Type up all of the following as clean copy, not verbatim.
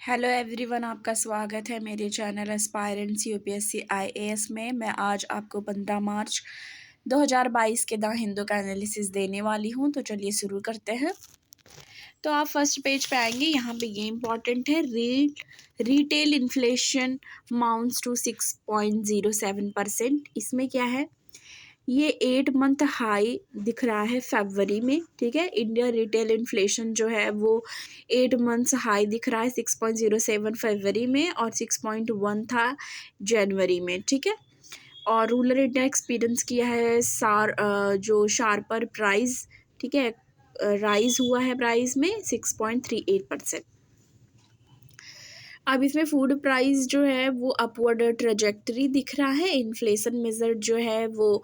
Hello everyone, आपका स्वागत है मेरे चैनल एस्पायरेंट्स यूपीएससी आईएएस में। मैं आज आपको 15 मार्च 2022 के द हिंदू का एनालिसिस देने वाली हूं। तो चलिए शुरू करते हैं। तो आप फर्स्ट पेज पे आएंगे, यहाँ पे ये इंपॉर्टेंट है। Retail inflation mounts to 6.07%। इसमें क्या है, ये 8 मंथ हाई दिख रहा है फरवरी में। ठीक है, इंडिया रिटेल इन्फ्लेशन जो है वो 8 मंथ्स हाई दिख रहा है 6.07 फरवरी में, और 6.1 था जनवरी में। ठीक है, और रूरल इंडिया एक्सपीरियंस किया है जो शार्पर प्राइस, ठीक है, राइज हुआ है प्राइस में 6.38%। अब इसमें फूड प्राइस जो है वो अपवर्ड ट्रेजेक्टरी दिख रहा है। इन्फ्लेशन मेजर जो है वो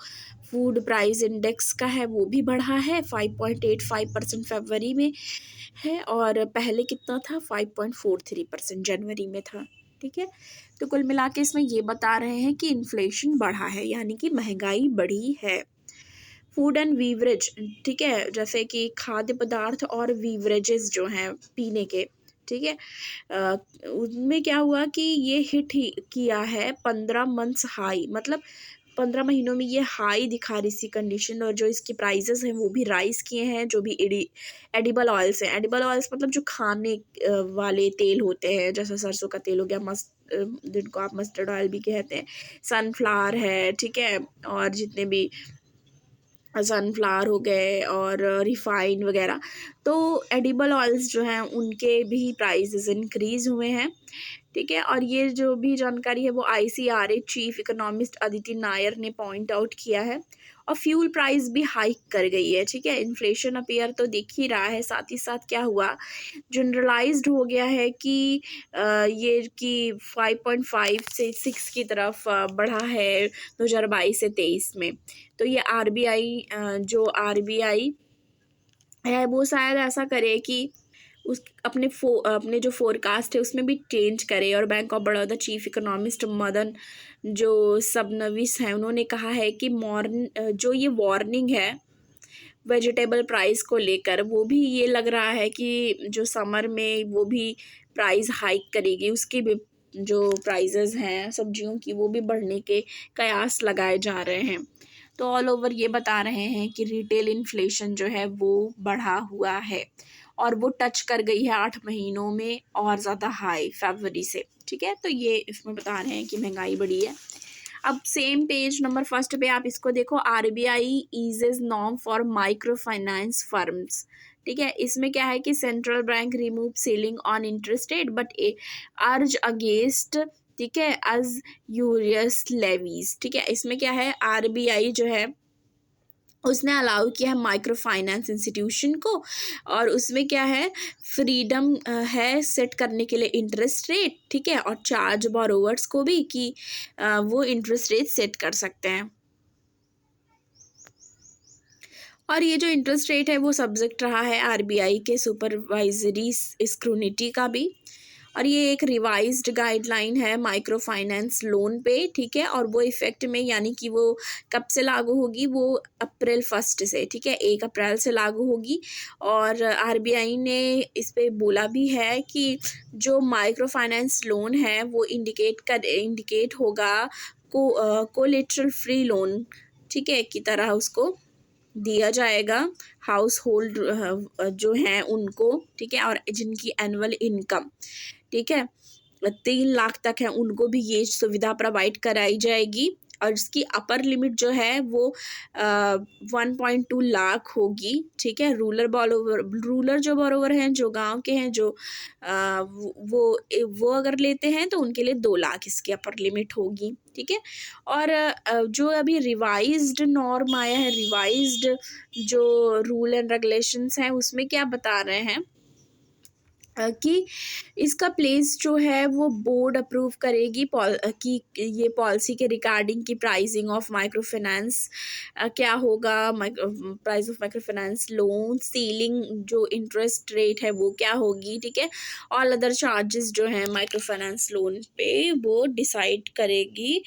फूड प्राइस इंडेक्स का है, वो भी बढ़ा है 5.85% फरवरी में है, और पहले कितना था 5.43% जनवरी में था। ठीक है, तो कुल मिला के इसमें ये बता रहे हैं कि इन्फ्लेशन बढ़ा है, यानी कि महंगाई बढ़ी है। फूड एंड वीवरेज, ठीक है, जैसे कि खाद्य पदार्थ और वीवरेजेस जो हैं पीने के, ठीक है, उनमें क्या हुआ कि ये हिट ही किया है 15 मंथ्स हाई, मतलब 15 महीनों में ये हाई दिखा रही सी कंडीशन। और जो इसके प्राइजेस हैं वो भी राइज किए हैं। जो भी एडिबल ऑयल्स हैं, एडिबल ऑयल्स मतलब जो खाने वाले तेल होते हैं, जैसे सरसों का तेल हो गया, जिनको आप मस्टर्ड ऑयल भी कहते हैं, सनफ्लावर है, ठीक है, और जितने भी सनफ्लावर हो गए और रिफाइंड वगैरह, तो एडिबल ऑयल्स जो हैं उनके भी प्राइसेस इंक्रीज़ हुए हैं। ठीक है, और ये जो भी जानकारी है वो ICRA chief economist Aditi Nair ने पॉइंट आउट किया है। और फ्यूल प्राइस भी हाइक कर गई है। ठीक है, इन्फ्लेशन अपीयर तो दिख ही रहा है, साथ ही साथ क्या हुआ, जनरलाइज्ड हो गया है कि ये कि 5.5 से 6 की तरफ बढ़ा है 2022 से 23 में। तो ये आरबीआई आरबीआई है वो शायद ऐसा करे कि उस अपने जो फोरकास्ट है उसमें भी चेंज करे। और bank of Baroda chief economist Madan जो सबनविस हैं, उन्होंने कहा है कि जो ये वार्निंग है वेजिटेबल प्राइस को लेकर, वो भी ये लग रहा है कि जो समर में वो भी प्राइस हाइक करेगी, उसकी भी जो प्राइजेस हैं सब्जियों की वो भी बढ़ने के कयास लगाए जा रहे हैं। तो ऑल ओवर ये बता रहे हैं कि रिटेल इन्फ्लेशन जो है वो बढ़ा हुआ है, और वो टच कर गई है 8 महीनों में और ज़्यादा हाई फरवरी से। ठीक है, तो ये इसमें बता रहे हैं कि महंगाई बढ़ी है। अब सेम पेज नंबर फर्स्ट पे आप इसको देखो, RBI eases norm for micro finance firms. ठीक है, इसमें क्या है कि central bank remove ceiling on interest rate but urge against, ठीक है, एज यूरियस लेवीज। ठीक है, इसमें क्या है, आरबीआई जो है उसने अलाउ किया है माइक्रो फाइनेंस इंस्टीट्यूशन को, और उसमें क्या है, फ्रीडम है सेट करने के लिए इंटरेस्ट रेट। ठीक है, और चार्ज बोरोवर्स को भी कि वो इंटरेस्ट रेट सेट कर सकते हैं। और ये जो इंटरेस्ट रेट है वो सब्जेक्ट रहा है आरबीआई के सुपरवाइजरी स्क्रूनिटी का भी। और ये एक रिवाइज्ड गाइडलाइन है माइक्रो फाइनेंस लोन पे। ठीक है, और वो इफेक्ट में, यानी कि वो कब से लागू होगी, वो अप्रैल 1 से, ठीक है, 1 अप्रैल से लागू होगी। और आरबीआई ने इस पे बोला भी है कि जो माइक्रो फाइनेंस लोन है वो इंडिकेट होगा कोलेटरल फ्री लोन, ठीक है, की तरह उसको दिया जाएगा हाउस होल्ड जो हैं उनको। ठीक है, और जिनकी एनुअल इनकम, ठीक है, 3 लाख तक है, उनको भी ये सुविधा प्रोवाइड कराई जाएगी। और इसकी अपर लिमिट जो है वो 1.2 लाख होगी। ठीक है, रूलर जो बोरोवर हैं, जो गांव के हैं, जो वो अगर लेते हैं तो उनके लिए 2 लाख इसकी अपर लिमिट होगी। ठीक है, और जो अभी रिवाइज्ड नॉर्म आया है, रिवाइज्ड जो रूल एंड रेगुलेशंस हैं, उसमें क्या बता रहे हैं कि इसका प्लेस जो है वो बोर्ड अप्रूव करेगी कि ये पॉलिसी के रिगार्डिंग की प्राइसिंग ऑफ माइक्रो फाइनेंस क्या होगा, price of micro finance loan, ceiling जो इंटरेस्ट रेट है वो क्या होगी। ठीक है, ऑल अदर चार्जेस जो हैं माइक्रो फाइनेंस लोन पे वो डिसाइड करेगी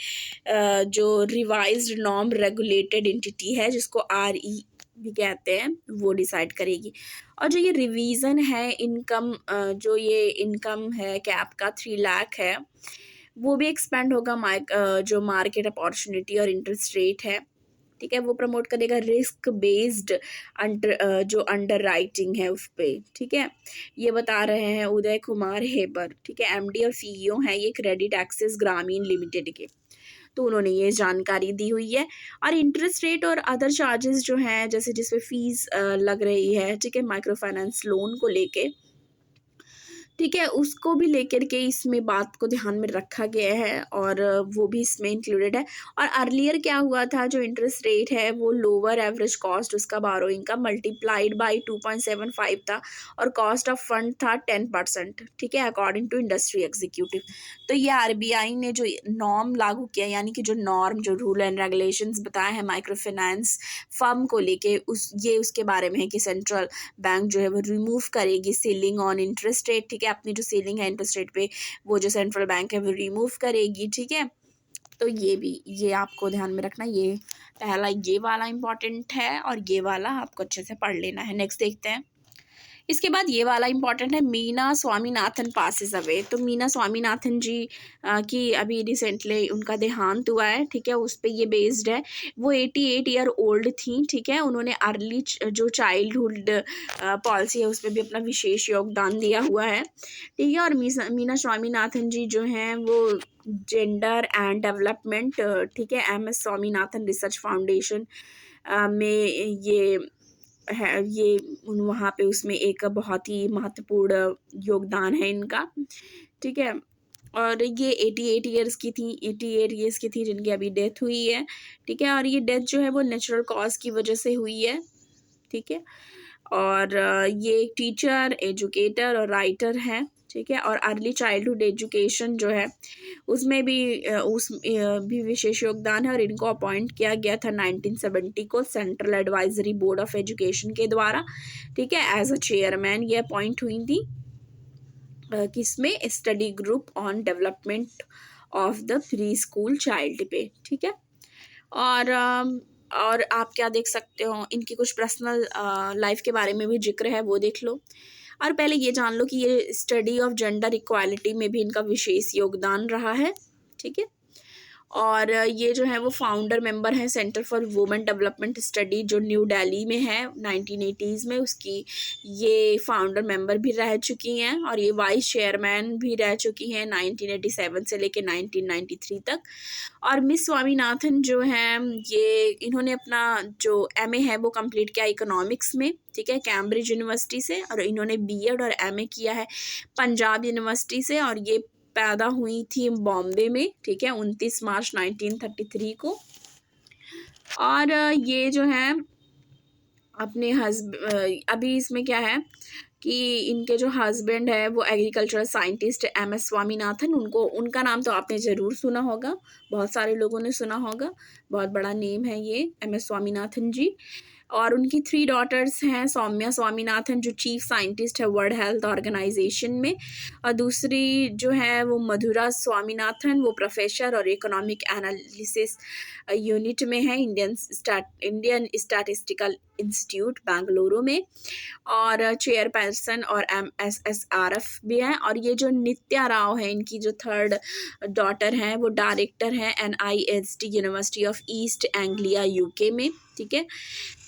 जो रिवाइज्ड नॉर्म रेगुलेटेड एंटिटी है, जिसको भी कहते हैं वो डिसाइड करेगी। और जो ये रिवीजन है इनकम, जो ये इनकम है कैप का 3 लाख है, वो भी एक्सपेंड होगा जो मार्केट अपॉर्चुनिटी और इंटरेस्ट रेट है, ठीक है, वो प्रमोट करेगा रिस्क बेस्ड जो अंडर राइटिंग है उस पर, ठीक है। ये बता रहे हैं उदय कुमार हेबर, ठीक है, एमडी और सीईओ हैं ये क्रेडिट एक्सेस ग्रामीण लिमिटेड के। तो उन्होंने ये जानकारी दी हुई है। और इंटरेस्ट रेट और अदर चार्जेस जो हैं, जैसे जिसपे फीस लग रही है, ठीक है, माइक्रो फाइनेंस लोन को लेके, ठीक है, उसको भी लेकर के इसमें बात को ध्यान में रखा गया है और वो भी इसमें इंक्लूडेड है। और अर्लियर क्या हुआ था, जो इंटरेस्ट रेट है वो लोअर एवरेज कॉस्ट उसका बोरोइंग का मल्टीप्लाइड बाई 2.75 था और कॉस्ट ऑफ फंड था 10%, ठीक है, अकॉर्डिंग टू इंडस्ट्री एग्जीक्यूटिव। तो ये आरबीआई ने जो नॉर्म लागू किया, यानी कि जो नॉर्म, जो रूल एंड रेगुलेशंस बताए हैं माइक्रो फाइनेंस फर्म को लेके, उसके बारे में है कि सेंट्रल बैंक जो है वो रिमूव करेगी सीलिंग ऑन इंटरेस्ट रेट, ठीक है, अपनी जो सीलिंग है इंटरेस्ट रेट पे वो जो सेंट्रल बैंक है वो रिमूव करेगी, ठीक है। तो ये आपको ध्यान में रखना, ये पहला ये वाला इम्पॉर्टेंट है और ये वाला आपको अच्छे से पढ़ लेना है। नेक्स्ट देखते हैं। इसके बाद ये वाला इम्पॉर्टेंट है, मीना स्वामीनाथन पासिस अवे। तो मीना स्वामीनाथन जी की अभी रिसेंटली उनका देहांत हुआ है, ठीक है, उस पर ये बेस्ड है। वो 88 ईयर ओल्ड थी, ठीक है, उन्होंने अर्ली जो चाइल्डहुड पॉलिसी है उस पर भी अपना विशेष योगदान दिया हुआ है, ठीक है। और मीना स्वामीनाथन जी जो हैं वो जेंडर एंड डेवलपमेंट, ठीक है, MS स्वामीनाथन रिसर्च फाउंडेशन में ये है, ये वहाँ पे उसमें एक बहुत ही महत्वपूर्ण योगदान है इनका, ठीक है। और ये 88 ईयर्स की थी, 88 ईयर्स की थी जिनकी अभी डेथ हुई है, ठीक है। और ये डेथ जो है वो नेचुरल कॉज की वजह से हुई है, ठीक है। और ये एक टीचर, एजुकेटर और राइटर हैं, ठीक है। और अर्ली चाइल्डहुड एजुकेशन जो है उसमें भी भी विशेष योगदान है और इनको अपॉइंट किया गया था 1970 को central advisory board of education के द्वारा, ठीक है, एज अ चेयरमैन ये अपॉइंट हुई थी किसमें, study group on development of the pre school child पे, ठीक है। और आप क्या देख सकते हो, इनकी कुछ पर्सनल लाइफ के बारे में भी जिक्र है, वो देख लो। और पहले ये जान लो कि ये स्टडी ऑफ जेंडर इक्वालिटी में भी इनका विशेष योगदान रहा है, ठीक है। और ये जो है वो फाउंडर मेंबर हैं centre for women development study जो न्यू दिल्ली में है 1980s में, उसकी ये फाउंडर मेंबर भी रह चुकी हैं और ये वाइस चेयरमैन भी रह चुकी हैं 1987 से लेके 1993 तक। और मिस स्वामीनाथन जो हैं ये इन्होंने अपना जो MA है वो कंप्लीट किया इकोनॉमिक्स में, ठीक है, कैम्ब्रिज यूनिवर्सिटी से। और इन्होंने BEd और MA किया है पंजाब यूनिवर्सिटी से। और ये पैदा हुई थी बॉम्बे में, ठीक है, 29 मार्च 1933 को। और ये जो है अपने अभी इसमें क्या है कि इनके जो हस्बैंड है वो एग्रीकल्चरल साइंटिस्ट MS स्वामीनाथन, उनका नाम तो आपने ज़रूर सुना होगा, बहुत सारे लोगों ने सुना होगा, बहुत बड़ा नेम है ये MS स्वामीनाथन जी। और उनकी 3 डॉटर्स हैं, सौम्या स्वामीनाथन जो चीफ साइंटिस्ट है वर्ल्ड हेल्थ ऑर्गेनाइजेशन में, और दूसरी जो है वो मधुरा स्वामीनाथन, वो प्रोफेसर और इकोनॉमिक एनालिसिस यूनिट में है इंडियन स्टैटिस्टिकल इंस्टीट्यूट बेंगलुरु में, और चेयरपर्सन और MSSRF भी है। और ये जो नित्या राव है इनकी जो 3rd डॉटर हैं वो डायरेक्टर हैं NIST university of east Anglia UK में, ठीक है।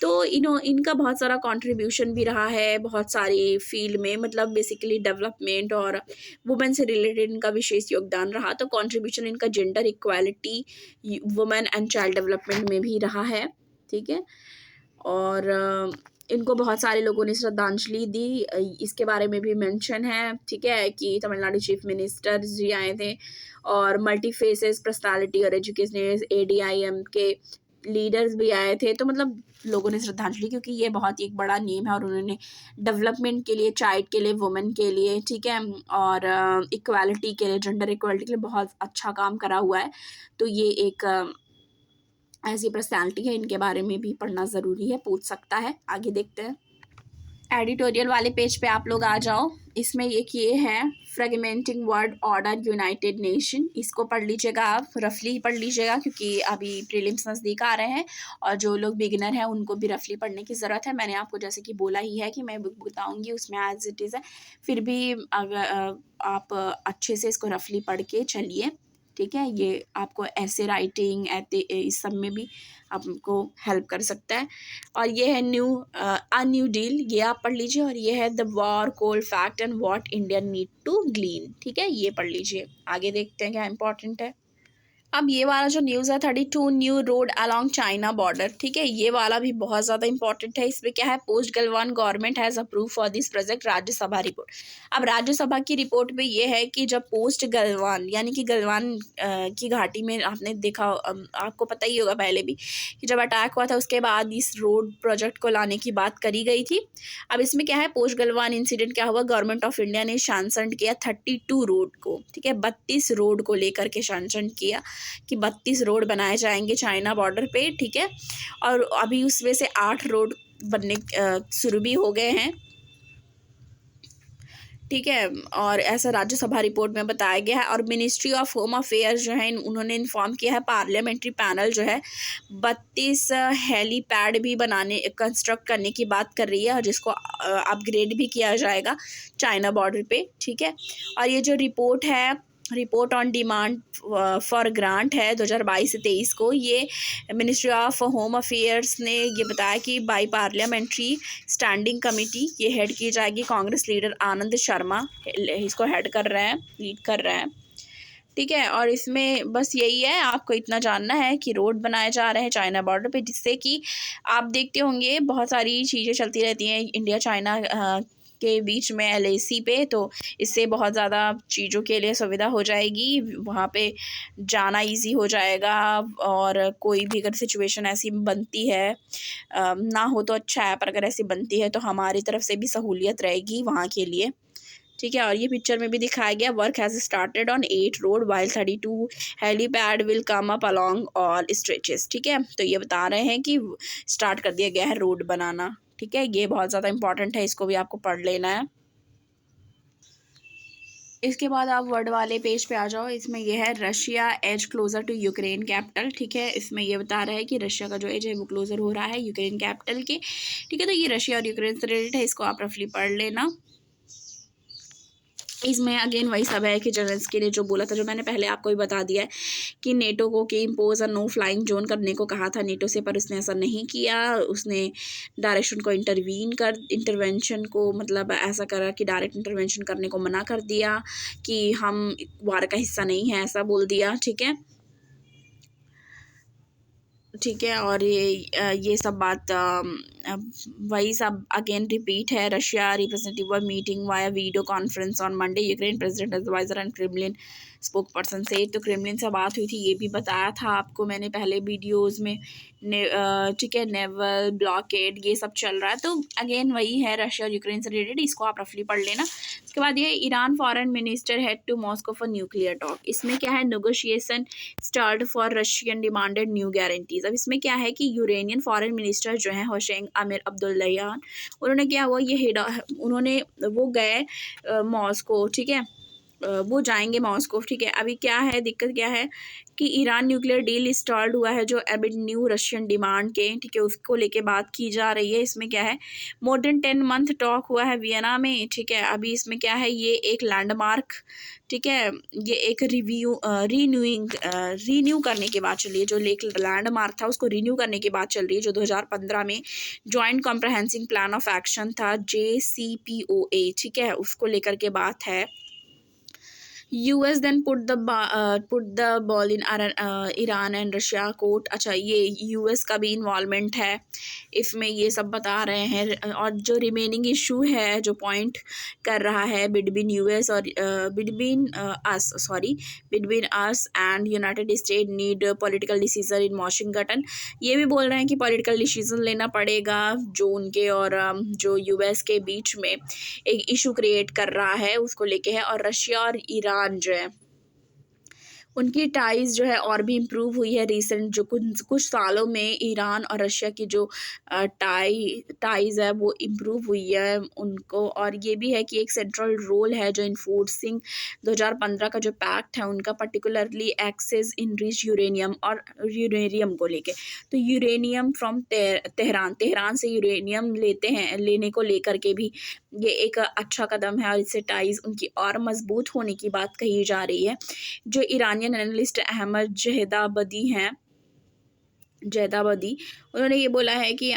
तो इनका बहुत सारा कंट्रीब्यूशन भी रहा है बहुत सारी फील्ड में, मतलब बेसिकली डेवलपमेंट और वुमेन से रिलेटेड इनका विशेष योगदान रहा। तो कंट्रीब्यूशन इनका gender equality, women and child development में भी रहा है, ठीक है। और इनको बहुत सारे लोगों ने श्रद्धांजलि दी, इसके बारे में भी मेंशन है, ठीक है, कि तमिलनाडु चीफ मिनिस्टर जी आए थे और मल्टी फेसेस पर्सनालिटी और एजुकेशन ADIM के लीडर्स भी आए थे। तो मतलब लोगों ने श्रद्धांजलि, क्योंकि ये बहुत ही एक बड़ा नेम है और उन्होंने डेवलपमेंट के लिए, चाइल्ड के लिए, वुमेन के लिए, ठीक है, और इक्वालिटी के लिए, जेंडर इक्वालिटी के लिए बहुत अच्छा काम करा हुआ है। तो ये एक ऐसी पर्सनैलिटी है, इनके बारे में भी पढ़ना ज़रूरी है, पूछ सकता है। आगे देखते हैं। एडिटोरियल वाले पेज पे आप लोग आ जाओ। इसमें एक ये है फ्रेगमेंटिंग वर्ल्ड ऑर्डर यूनाइटेड नेशन, इसको पढ़ लीजिएगा, आप रफली पढ़ लीजिएगा क्योंकि अभी प्रीलिम्स नज़दीक आ रहे हैं और जो लोग बिगिनर हैं उनको भी रफली पढ़ने की ज़रूरत है। मैंने आपको जैसे कि बोला ही है कि मैं बुक बताऊँगी उसमें एज इट इज़ है, फिर भी अगर आप अच्छे से इसको रफली पढ़ के चलिए, ठीक है। ये आपको ऐसे राइटिंग इस सब में भी आपको हेल्प कर सकता है। और ये है न्यू डील, ये आप पढ़ लीजिए। और ये है the war cold fact and what India need to glean, ठीक है, ये पढ़ लीजिए। आगे देखते हैं क्या इंपॉर्टेंट है। अब ये वाला जो न्यूज़ है 32 new road along China border, ठीक है, ये वाला भी बहुत ज़्यादा इंपॉर्टेंट है। इसमें क्या है, post Galwan government has approve for this project, Rajya Sabha report. अब राज्यसभा की रिपोर्ट में ये है कि जब पोस्ट गलवान यानी कि गलवान की घाटी में आपने देखा, आपको पता ही होगा पहले भी कि जब अटैक हुआ था उसके बाद इस रोड प्रोजेक्ट को लाने की बात करी गई थी। अब इसमें क्या है, पोस्ट गलवान इंसिडेंट क्या हुआ, गवर्नमेंट ऑफ इंडिया ने सैंक्शन किया 32 रोड को, ठीक है, 32 रोड को लेकर के सैंक्शन किया कि 32 रोड बनाए जाएंगे चाइना बॉर्डर पे, ठीक है। और अभी उसमें से 8 रोड बनने शुरू भी हो गए हैं, ठीक है। और ऐसा राज्यसभा रिपोर्ट में बताया गया है। और मिनिस्ट्री ऑफ होम अफेयर्स जो है उन्होंने इन्फॉर्म किया है, पार्लियामेंट्री पैनल जो है 32 हेलीपैड भी कंस्ट्रक्ट करने की बात कर रही है और जिसको अपग्रेड भी किया जाएगा चाइना बॉर्डर पे, ठीक है। और ये जो रिपोर्ट है, report on demand for grant है 2022 से 23 को, ये मिनिस्ट्री ऑफ होम अफेयर्स ने ये बताया कि बाई पार्लियामेंट्री स्टैंडिंग कमेटी ये हेड की जाएगी, कांग्रेस लीडर आनंद शर्मा इसको हेड कर रहे हैं, लीड कर रहे हैं, ठीक है। और इसमें बस यही है, आपको इतना जानना है कि रोड बनाए जा रहे हैं चाइना बॉर्डर पे, जिससे कि आप देखते होंगे बहुत सारी चीज़ें चलती रहती हैं इंडिया चाइना के बीच में LAC पे, तो इससे बहुत ज़्यादा चीज़ों के लिए सुविधा हो जाएगी, वहाँ पे जाना इजी हो जाएगा। और कोई भी अगर सिचुएशन ऐसी बनती है, ना हो तो अच्छा है, पर अगर ऐसी बनती है तो हमारी तरफ से भी सहूलियत रहेगी वहाँ के लिए, ठीक है। और ये पिक्चर में भी दिखाया गया, work has started on 8 road while 32 helipad will come up along all stretches, ठीक है। तो ये बता रहे हैं कि स्टार्ट कर दिया गया है रोड बनाना, ठीक है। ये बहुत ज़्यादा इंपॉर्टेंट है, इसको भी आपको पढ़ लेना है। इसके बाद आप वर्ड वाले पेज पे आ जाओ। इसमें यह है Russia edge closer to Ukraine capital, ठीक है। इसमें यह बता रहा है कि रशिया का जो एज है वो क्लोजर हो रहा है यूक्रेन कैपिटल के, ठीक है। तो ये रशिया और यूक्रेन से रिलेटेड है, इसको आप रफली पढ़ लेना। इसमें अगेन वही सब है कि जेलेंस्की ने जो बोला था, जो मैंने पहले आपको भी बता दिया है कि नेटो को कि impose a no flying zone करने को कहा था नेटो से, पर उसने ऐसा नहीं किया। उसने डायरेक्शन को इंटरवेंशन को मतलब ऐसा करा कि डायरेक्ट इंटरवेंशन करने को मना कर दिया कि हम वार का हिस्सा नहीं है, ऐसा बोल दिया, ठीक है, ठीक है। और ये सब बात वही सब अगेन रिपीट है। Russia representative were meeting via video conference on Monday, Ukraine president adviser and Kremlin spokesperson से, तो क्रेमलिन से बात हुई थी, ये भी बताया था आपको मैंने पहले वीडियोस में, ठीक है। नेवल ब्लॉकेड ये सब चल रहा है, तो अगेन वही है रशिया और यूक्रेन से रिलेटेड, इसको आप रफली पढ़ लेना। उसके बाद ये Iran foreign minister head to Moscow for nuclear talk, इसमें क्या है, negotiation start for Russian demanded new guarantees. अब इसमें क्या है कि यूरेनियन फॉरेन मिनिस्टर जो है हुसैन अमीर अब्दुल्लाहियान, उन्होंने क्या हुआ, वो गए मॉस्को, ठीक है, वो जाएंगे मॉस्को, ठीक है। अभी क्या है, दिक्कत क्या है कि ईरान न्यूक्लियर डील स्टार्ट हुआ है जो एबिड न्यू रशियन डिमांड के, ठीक है, उसको लेके बात की जा रही है। इसमें क्या है, मोर देन 10 मंथ टॉक हुआ है वियना में, ठीक है। अभी इसमें क्या है, ये एक लैंडमार्क, ठीक है, ये एक रीन्यू करने के बाद चल रही है, जो एक लैंडमार्क था उसको रीन्यू करने की बात चल रही है, जो 2015 में joint comprehensive plan of action था JCPOA, ठीक है, उसको लेकर के बात है। US then put the ball in Iran and Russia court. अच्छा, ये US का भी इन्वॉल्वमेंट है इसमें, ये सब बता रहे हैं। और जो रिमेनिंग इशू है जो पॉइंट कर रहा है बिटवीन US और between us and United state need political decision in Washington, ये भी बोल रहे हैं कि पॉलिटिकल डिसीजन लेना पड़ेगा जो उनके और जो US के बीच में एक इशू क्रिएट कर रहा है उसको लेके है। और रशिया और ईरान जो है उनकी टाइज़ जो है और भी इम्प्रूव हुई है रिसेंट जो कुछ कुछ सालों में ईरान और रशिया की जो टाइज़ है वो इम्प्रूव हुई है उनको। और ये भी है कि एक सेंट्रल रोल है जो इन्फोर्सिंग 2015 का जो पैक्ट है उनका, पर्टिकुलरली एक्सेस इन रिच यूरेनियम और यूरेनियम को लेके। तो यूरेनियम फ्रॉम तेहरान से यूरेनियम लेने को लेकर के भी ये एक अच्छा कदम है और इससे टाइज़ उनकी और मजबूत होने की बात कही जा रही है। जो ईरानियन एनालिस्ट अहमद जैदाबदी उन्होंने ये बोला है कि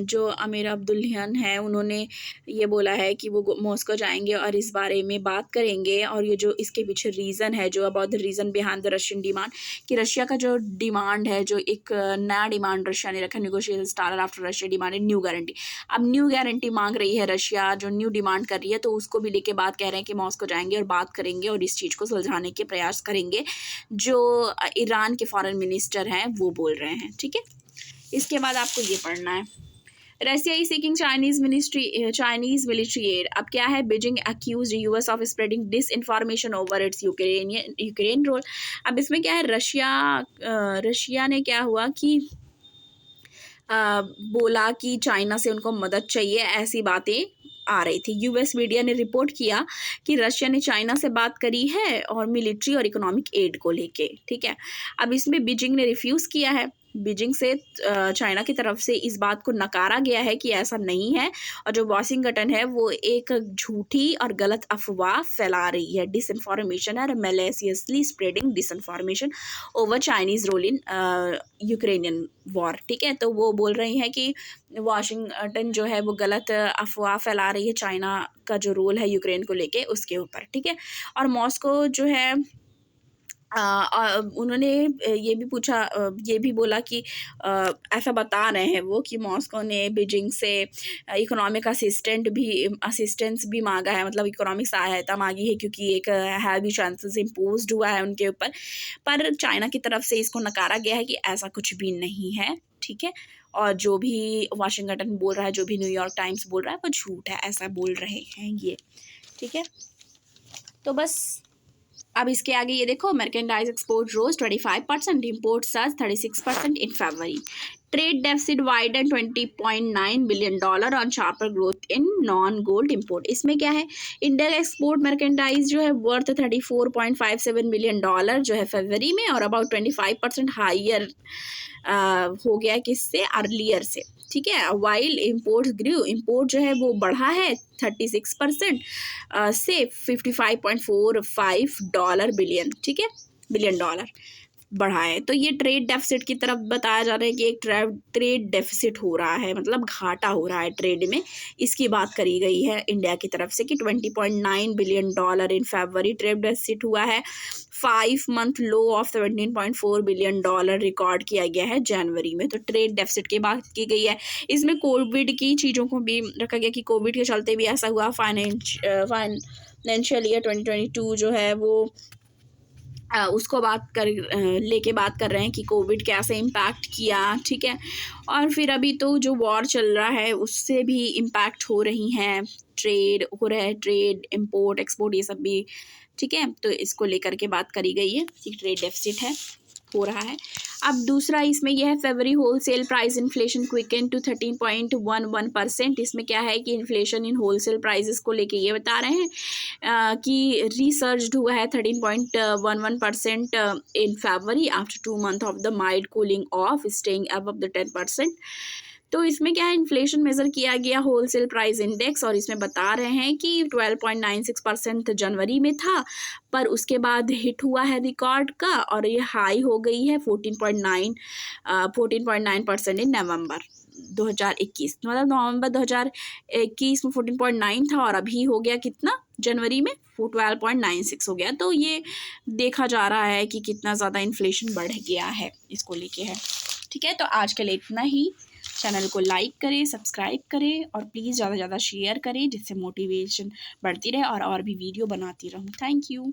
जो अमीर अब्दुल्लाहियान हैं उन्होंने ये बोला है कि वो मॉस्को जाएंगे और इस बारे में बात करेंगे। और ये जो इसके पीछे रीज़न है, जो about the reason behind the Russian demand, कि रशिया का जो डिमांड है, जो एक नया डिमांड रशिया ने रखा, negotiation started after Russia demanded new guarantee. अब न्यू गारंटी मांग रही है रशिया, जो न्यू डिमांड कर रही है, तो उसको भी लेके बात कह रहे हैं कि मॉस्को जाएंगे और बात करेंगे और इस चीज़ को सुलझाने के प्रयास करेंगे, जो ईरान के फॉरेन मिनिस्टर हैं वो बोल रहे हैं। ठीक है, इसके बाद आपको ये पढ़ना है, Russia is seeking Chinese military aid. अब क्या है, Beijing accuse US of spreading disinformation over its Ukraine role. अब इसमें क्या है, रशिया ने क्या हुआ कि बोला कि चाइना से उनको मदद चाहिए, ऐसी बातें आ रही थी। यूएस मीडिया ने रिपोर्ट किया कि रशिया ने चाइना से बात करी है और मिलिट्री और इकोनॉमिक एड को लेके। ठीक है, अब इसमें बीजिंग ने रिफ्यूज़ किया है। बीजिंग से चाइना की तरफ से इस बात को नकारा गया है कि ऐसा नहीं है, और जो वाशिंगटन है वो एक झूठी और गलत अफवाह फैला रही है, डिसइंफॉर्मेशन और maliciously spreading disinformation over Chinese role in Ukrainian war. ठीक है, तो वो बोल रही हैं कि वाशिंगटन जो है वो गलत अफवाह फैला रही है चाइना का जो रोल है यूक्रेन को लेके उसके ऊपर। ठीक है, और मॉस्को जो है उन्होंने ये भी पूछा, ये भी बोला कि ऐसा बता रहे हैं वो कि मॉस्को ने बीजिंग से इकोनॉमिक असिस्टेंस भी मांगा है, मतलब इकोनॉमिक सहायता मांगी है, क्योंकि एक हैवी चांसेस इम्पोज्ड हुआ है उनके ऊपर। पर चाइना की तरफ से इसको नकारा गया है कि ऐसा कुछ भी नहीं है। ठीक है, और जो भी वाशिंगटन बोल रहा है, जो भी न्यूयॉर्क टाइम्स बोल रहा है, वो झूठ है, ऐसा बोल रहे हैं ये। ठीक है, तो बस अब इसके आगे ये देखो, merchandise export rose 25%, import surge 36% in February. Trade deficit widen $20.9 billion on sharper growth in non gold import. इसमें क्या है, इंडिया का एक्सपोर्ट मर्केंडाइज जो है वर्थ $34.57 billion जो है फरवरी में, और अबाउट 25% हाइयर हो गया किससे, अर्लियर से। ठीक है, वाइल इम्पोर्ट ग्रू, इम्पोर्ट जो है वो बढ़ा है 36% से $55.45 बिलियन। ठीक है, बिलियन डॉलर बढ़ा है। तो ये ट्रेड डेफिसिट की तरफ बताया जा रहा है कि एक ट्रेड डेफिसिट हो रहा है, मतलब घाटा हो रहा है ट्रेड में, इसकी बात करी गई है इंडिया की तरफ से कि $20.9 billion in February trade deficit हुआ है। 5 month low of $17.4 billion record किया गया है जनवरी में। तो ट्रेड डेफिसिट की बात की गई है। इसमें कोविड की चीज़ों को भी रखा गया कि कोविड के चलते भी ऐसा हुआ। फाइनेंशियल ईयर 2022 जो है वो उसको लेके बात कर रहे हैं कि कोविड कैसे इम्पैक्ट किया। ठीक है, और फिर अभी तो जो वॉर चल रहा है उससे भी इम्पैक्ट हो रही हैं, ट्रेड हो रहा है, ट्रेड इम्पोर्ट एक्सपोर्ट ये सब भी। ठीक है, तो इसको लेकर के बात करी गई है कि ट्रेड डेफिसिट है, हो रहा है। अब दूसरा इसमें यह है, February wholesale price inflation quicken to 13.11%। इसमें क्या है कि इन्फ्लेशन इन होलसेल प्राइसेस को लेके ये बता रहे हैं कि रिसर्ज्ड हुआ है 13.11% in February after 2 months of the mild cooling of staying above the 10%। तो इसमें क्या है, इन्फ्लेशन मेज़र किया गया होलसेल प्राइस इंडेक्स, और इसमें बता रहे हैं कि 12.96% जनवरी में था, पर उसके बाद हिट हुआ है रिकॉर्ड का, और ये हाई हो गई है 14.9% इन नवंबर 2021। मतलब नवंबर 2021 में 14.9 था, और अभी हो गया कितना, जनवरी में 12.96 हो गया। तो ये देखा जा रहा है कि कितना ज़्यादा इन्फ्लेशन बढ़ गया है, इसको लेके है। ठीक है, तो आज के लिए इतना ही। चैनल को लाइक करें, सब्सक्राइब करें, और प्लीज़ ज़्यादा से ज़्यादा शेयर करें, जिससे मोटिवेशन बढ़ती रहे और भी वीडियो बनाती रहूँ। Thank you.